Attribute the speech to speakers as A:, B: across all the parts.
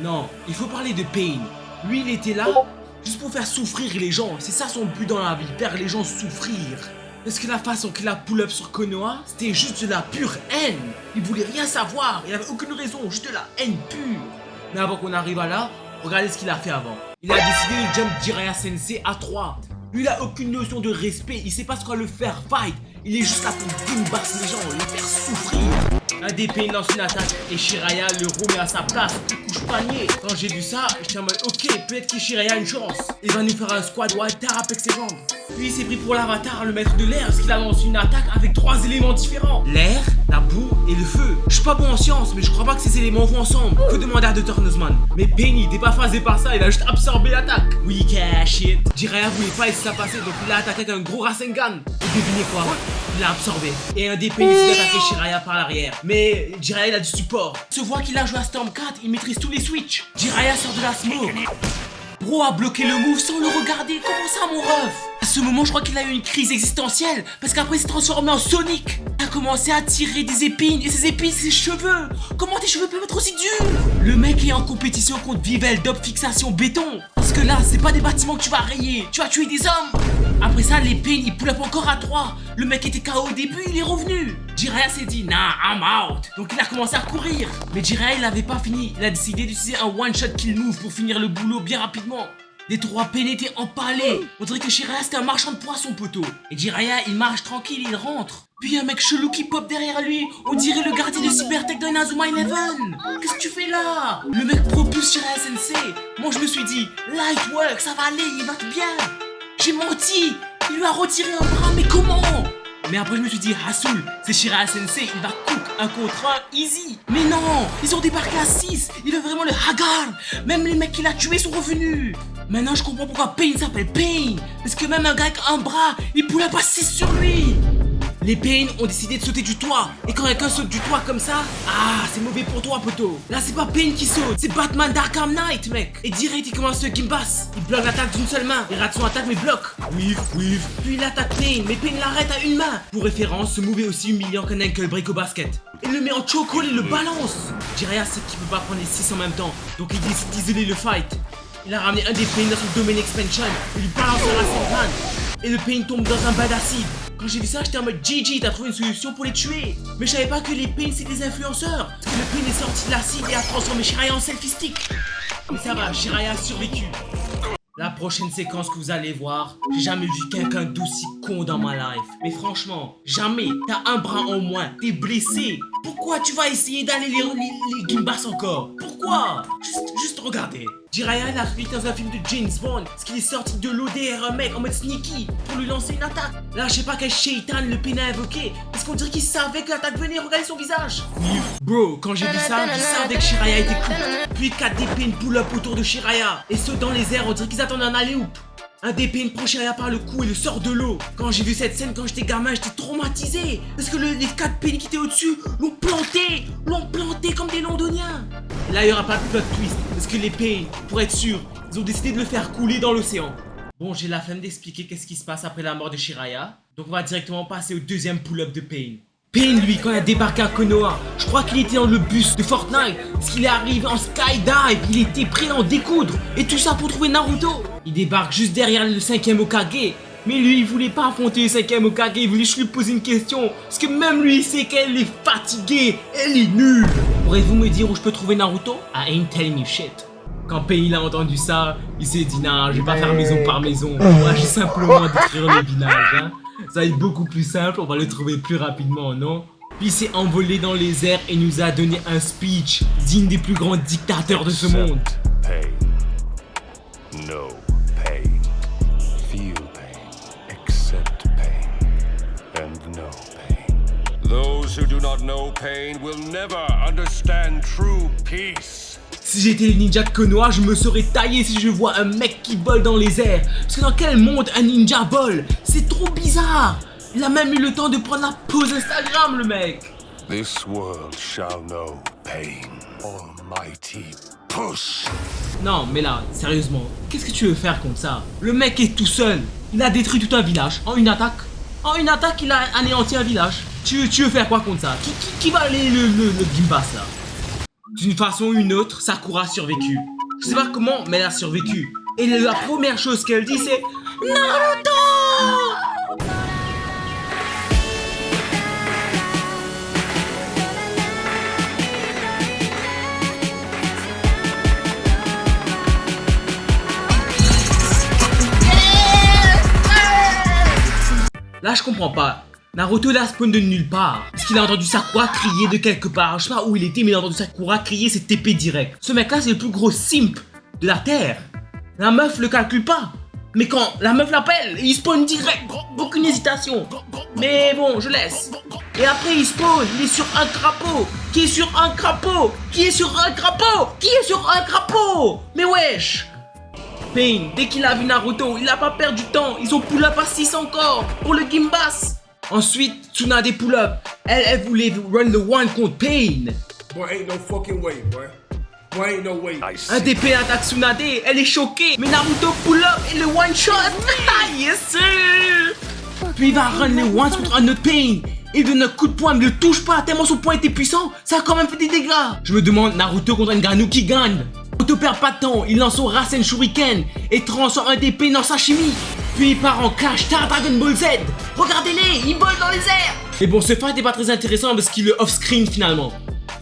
A: Non, il faut parler de Pain. Lui, il était là juste pour faire souffrir les gens. C'est ça son but dans la vie, faire les gens souffrir. Parce que la façon qu'il a pull-up sur Konoha, c'était juste de la pure haine. Il voulait rien savoir, il avait aucune raison, juste de la haine pure. Mais avant qu'on arrive à là, regardez ce qu'il a fait avant. Il a décidé de jump Jiraiya Sensei à 3. Lui, il a aucune notion de respect, il sait pas ce qu'on va le faire fight. Il est juste là pour boombass les gens, les faire souffrir. Un des Pain lance une attaque et Jiraiya le remet à sa place, couche panier. Quand j'ai vu ça, j'étais en mode ok, peut-être que Jiraiya a une chance. Il va nous faire un squad wild tap avec ses jambes. Puis il s'est pris pour l'avatar, le maître de l'air, parce qu'il a lancé une attaque avec 3 éléments différents. L'air, la boue et le feu. Je suis pas bon en science, mais je crois pas que ces éléments vont ensemble. Faut demander à Dr. Nozman. Mais Pain, il était pas phasé par ça, il a juste absorbé l'attaque. Oui, cash it. Jiraiya voulait pas laisser ça passer, donc il a attaqué avec un gros Rasengan. Et devinez quoi? Il a absorbé. Et un des Pain décide d'attaquer Jiraiya par l'arrière. Mais Jiraiya il a du support. Il se voit qu'il a joué à Storm 4, il maîtrise tous les switches. Jiraiya sort de la smoke. Bro a bloqué le move sans le regarder. Comment ça, mon ref? À ce moment, je crois qu'il a eu une crise existentielle. Parce qu'après, il s'est transformé en Sonic. Il a commencé à tirer des épines. Et ses épines, c'est ses cheveux. Comment tes cheveux peuvent être aussi durs? Le mec est en compétition contre Vivel Dop Fixation Béton. Parce que là, c'est pas des bâtiments que tu vas rayer. Tu vas tuer des hommes. Après ça, les Pain, ils pull up encore à 3. Le mec était KO au début, il est revenu. Jiraiya s'est dit, nah, I'm out. Donc il a commencé à courir. Mais Jiraiya, il avait pas fini. Il a décidé d'utiliser un one-shot kill move pour finir le boulot bien rapidement. Les 3 Pain étaient empalés. On dirait que Jiraiya c'était un marchand de poissons, poteau. Et Jiraiya, il marche tranquille, il rentre. Puis un mec chelou qui pop derrière lui. On dirait le gardien de Cybertech dans Inazuma Eleven. Qu'est-ce que tu fais là? Le mec propulse Jiraiya Sensei. Moi je me suis dit, light work, ça va aller, il va bien. J'ai menti. Il lui a retiré un bras, mais comment? Mais après je me suis dit, Hasul, c'est Jiraiya Sensei, il va cook 1 contre 1 easy. Mais non, ils ont débarqué à 6. Il veut vraiment le Hagar. Même les mecs qu'il a tués sont revenus. Maintenant je comprends pourquoi Pain s'appelle Pain. Parce que même un gars avec un bras, il pouvait pas 6 sur lui. Les Pain ont décidé de sauter du toit. Et quand quelqu'un saute du toit comme ça, ah, c'est mauvais pour toi, poteau. Là, c'est pas Pain qui saute, c'est Batman d'Arkham Knight, mec. Et direct, il commence le Gimbass. Il bloque l'attaque d'une seule main. Il rate son attaque, mais bloque. Whiff. Puis il attaque Pain, mais Pain l'arrête à une main. Pour référence, ce move est aussi humiliant qu'un ankle break au basket. Il le met en chokehold et le balance. Jiraiya sait qu'il peut pas prendre les 6 en même temps. Donc il décide d'isoler le fight. Il a ramené un des Pain dans son domaine expansion. Il lui balance la Rasengan. Et le Pain tombe dans un bad acide. Quand j'ai vu ça, j'étais en mode GG, t'as trouvé une solution pour les tuer. Mais je savais pas que les Pain c'est des influenceurs. Parce que le Pain est sorti de l'acide et a transformé Jiraiya en selfie stick. Mais ça va, Jiraiya a survécu. La prochaine séquence que vous allez voir, j'ai jamais vu quelqu'un d'aussi con dans ma life. Mais franchement, jamais. T'as un bras en moins, t'es blessé. Pourquoi tu vas essayer d'aller les Gimbass encore? Pourquoi? Juste regarder. Jiraiya il a réussi dans un film de James Bond, parce qu'il est sorti de l'eau derrière un mec en mode sneaky pour lui lancer une attaque. Là, je sais pas quel shaitan le Pain a invoqué, parce qu'on dirait qu'il savait que l'attaque venait. Regardez son visage. Bro, quand j'ai vu ça, je savais que Jiraiya était cool. Puis 4 des Pain pull up autour de Jiraiya et sautent dans les airs. On dirait qu'ils attendent un alley-oop. Un des Pain prend Jiraiya par le cou et le sort de l'eau. Quand j'ai vu cette scène quand j'étais gamin, j'étais traumatisé. Parce que les 4 Pain qui étaient au-dessus l'ont planté comme des londoniens. Et là, il n'y aura pas de plot twist. Parce que les Pain, pour être sûr, ils ont décidé de le faire couler dans l'océan. Bon, j'ai la flemme d'expliquer qu'est-ce qui se passe après la mort de Jiraiya. Donc on va directement passer au deuxième pull-up de Pain. Pain, lui, quand il a débarqué à Konoha, je crois qu'il était dans le bus de Fortnite. Parce qu'il est arrivé en skydive, il était prêt à en découdre. Et tout ça pour trouver Naruto. Il débarque juste derrière le 5ème Hokage. Mais lui, il voulait pas affronter le 5ème Hokage, il voulait juste lui poser une question. Parce que même lui, il sait qu'elle est fatiguée, elle est nulle. Pourrez-vous me dire où je peux trouver Naruto? I ain't telling you shit. Quand Pain il a entendu ça, il s'est dit nah, je vais pas faire maison par maison. On va juste simplement détruire le village, hein. Ça va être beaucoup plus simple, on va le trouver plus rapidement, non? Puis il s'est envolé dans les airs et nous a donné un speech digne des plus grands dictateurs de ce monde.
B: Pain. No pain. Feel pain. Accept pain. And no pain. Those who do not know pain will never understand true peace.
A: Si j'étais le ninja de Konoha, je me serais taillé si je vois un mec qui vole dans les airs. Parce que dans quel monde un ninja vole? C'est trop bizarre. Il a même eu le temps de prendre la pause Instagram, le mec.
B: This world shall know pain. Almighty push.
A: Non, mais là, sérieusement, qu'est-ce que tu veux faire comme ça? Le mec est tout seul. Il a détruit tout un village en une attaque. En une attaque, il a anéanti un village. Tu veux faire quoi contre ça? Qui va aller le Gimbass là? D'une façon ou une autre, Sakura a survécu. Je sais pas comment, mais elle a survécu. Et la première chose qu'elle dit, c'est Naruto! Là, je comprends pas. Naruto, il a spawn de nulle part. Parce qu'il a entendu Sakura crier de quelque part. Je sais pas où il était, mais il a entendu Sakura crier, c'est TP direct. Ce mec-là, c'est le plus gros simp de la Terre. La meuf le calcule pas. Mais quand la meuf l'appelle, il spawn direct. Aucune hésitation. Mais bon, je laisse. Et après, il spawn. Il est sur un crapaud. Qui est sur un crapaud? Qui est sur un crapaud? Qui est sur un crapaud? Mais wesh. Pain, dès qu'il a vu Naruto, il a pas perdu du temps. Ils ont pull up à 6 encore pour le Gimbas. Ensuite, Tsunade pull up. Elle voulait run the one contre Pain.
C: Boy, ain't no fucking way, boy. Boy, ain't no way.
A: Un DP attaque Tsunade, elle est choquée. Mais Naruto pull up et le one shot. Yes sir. Puis il va run les ones contre un autre Pain. Il donne un coup de poing, mais ne le touche pas. Tellement son poing était puissant, ça a quand même fait des dégâts. Je me demande, Naruto contre Ngannou qui gagne? Naruto perd pas de temps, il lance son Rasen Shuriken et transforme un DP dans sashimi. Puis il part en clash Star Dragon Ball Z. Regardez-les, il vole dans les airs. Mais bon, ce fight n'est pas très intéressant parce qu'il est off-screen finalement.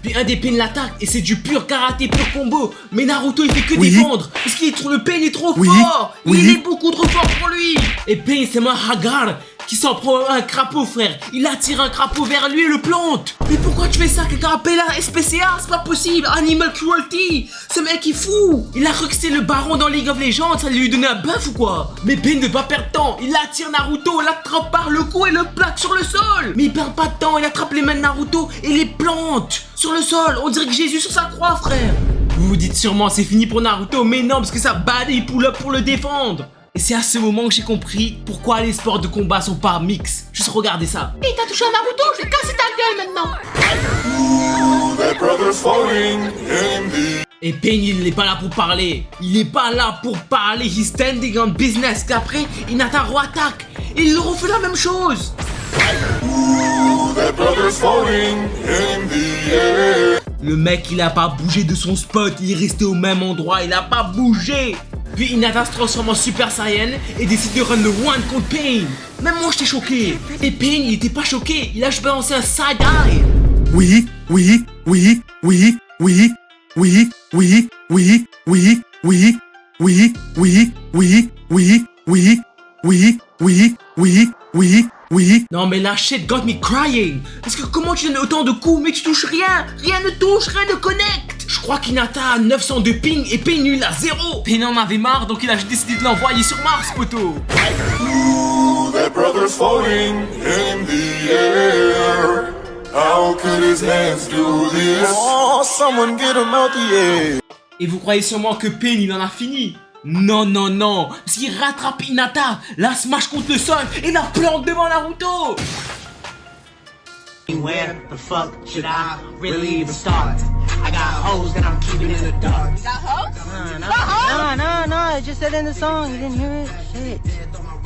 A: Puis un des Pain l'attaque et c'est du pur karaté, pur combo. Mais Naruto il fait que défendre parce qu'il est trop, le Pain est trop fort. Il est beaucoup trop fort pour lui. Et Pain c'est moi Hagar qui s'en prend un crapaud frère. Il attire un crapaud vers lui et le plante. Mais pourquoi tu fais ça? Quelqu'un appelle la SPCA? C'est pas possible. Animal Cruelty. Ce mec est fou. Il a cru que c'était le baron dans League of Legends. Ça lui donnait un buff ou quoi? Mais Pain ne va pas perdre de temps. Il attire Naruto, l'attrape par le cou et le plaque sur le sol. Mais il perd pas de temps. Il attrape les mains de Naruto et les plante sur le sol. On dirait que Jésus sur sa croix frère. Vous vous dites sûrement c'est fini pour Naruto. Mais non parce que ça bad et il pull up pour le défendre. Et c'est à ce moment que j'ai compris pourquoi les sports de combat sont pas mix. Juste regardez ça.
D: Et t'as touché un Naruto, je vais casser ta gueule maintenant.
A: Et Pain il n'est pas là pour parler. Il est pas là pour parler. He's standing on business. Qu'après, Hinata re-attaque. Et il refait la même chose. Le mec il a pas bougé de son spot. Il est resté au même endroit. Il a pas bougé. Puis Hinata se transforme en Super Saiyan et décide de run le one contre Pain. Même moi j'étais choqué. Et Pain il était pas choqué, il a juste balancé un side eye.
E: Oui.
A: Non mais la shit got me crying. Parce que comment tu donnes autant de coups mais tu touches rien? Rien ne touche, rien ne connecte. Je crois qu'Hinata a 900 de ping et Pain il a 0. Pain en avait marre donc il a décidé de l'envoyer sur Mars poteau.
E: That brother's floating in the air. How could his hands do this? Oh, someone get him out the air.
A: Et vous croyez sûrement que Pain il en a fini? Non, parce qu'il rattrape Hinata, la smash contre le sol et la plante devant Naruto.
F: Where the fuck should I really even start? I got hoes that I'm keeping in the dark.
D: You got hoes?
F: No, I just said in the song, you didn't hear it? Shit.